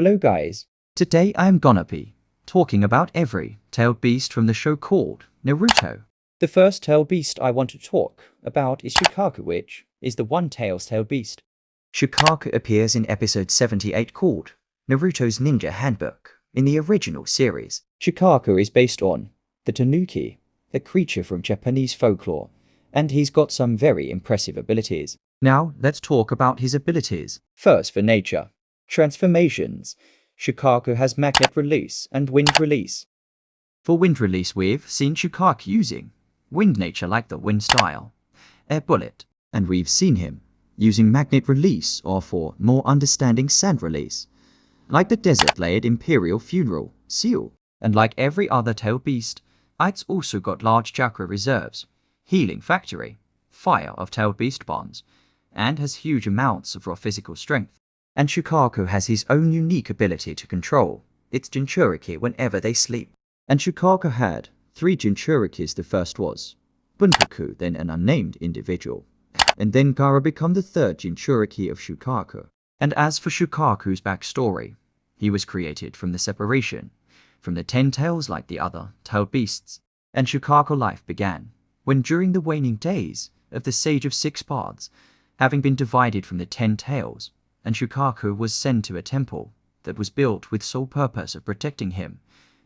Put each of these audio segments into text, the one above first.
Hello guys, today I am gonna be talking about every tailed beast from the show called Naruto. The first tailed beast I want to talk about is Shukaku, which is the one-tailed tailed beast. Shukaku appears in episode 78 called Naruto's Ninja Handbook in the original series. Shukaku is based on the Tanuki, a creature from Japanese folklore, and he's got some very impressive abilities. Now let's talk about his abilities. First, for nature. Transformations. Shukaku has magnet release and wind release. For wind release, we've seen Shukaku using wind nature like the wind style, air bullet, and we've seen him using magnet release or for more understanding sand release, like the desert layered imperial funeral seal. And like every other tailed beast, it's also got large chakra reserves, healing factory, fire of tailed beast bonds, and has huge amounts of raw physical strength. And Shukaku has his own unique ability to control its Jinchuriki whenever they sleep. And Shukaku had 3 Jinchurikis. The first was Bunpaku, then an unnamed individual, and then Gaara become the 3rd Jinchuriki of Shukaku. And as for Shukaku's backstory, he was created from the separation from the 10 tails like the other tailed beasts. And Shukaku life began when during the waning days of the Sage of 6 Paths, having been divided from the 10 tails, and Shukaku was sent to a temple that was built with sole purpose of protecting him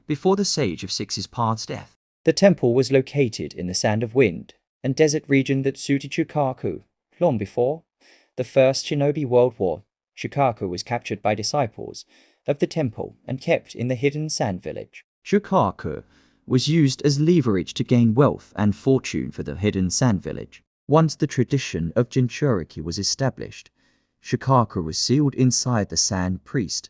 before the Sage of Six's Path's death. The temple was located in the Sand of Wind and desert region that suited Shukaku. Long before the First Shinobi World War, Shukaku was captured by disciples of the temple and kept in the hidden sand village. Shukaku was used as leverage to gain wealth and fortune for the hidden sand village. Once the tradition of Jinchuriki was established, Shukaku was sealed inside the Sand Priest,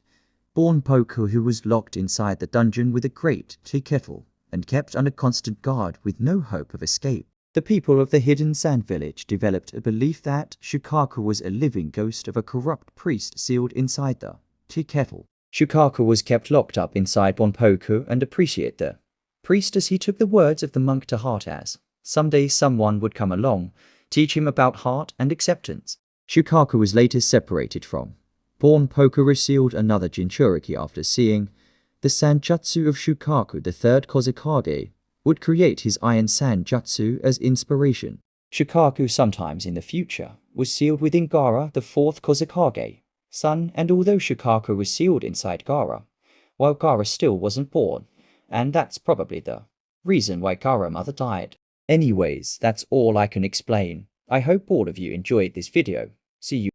born Poku, who was locked inside the dungeon with a great tea kettle and kept under constant guard with no hope of escape. The people of the hidden sand village developed a belief that Shukaku was a living ghost of a corrupt priest sealed inside the tea kettle. Shukaku was kept locked up inside Bonpoku and appreciate the priest as he took the words of the monk to heart as someday someone would come along, teach him about heart and acceptance. Shukaku was later separated from Bonpoku, resealed another Jinchuriki after seeing the Sanjutsu of Shukaku. The 3rd Kozakage would create his Iron Sand Jutsu as inspiration. Shukaku sometimes in the future was sealed within Gaara, the 4th Kozakage son, and although Shukaku was sealed inside Gaara, while Gaara still wasn't born, and that's probably the reason why Gaara mother died. Anyways, that's all I can explain. I hope all of you enjoyed this video. See you.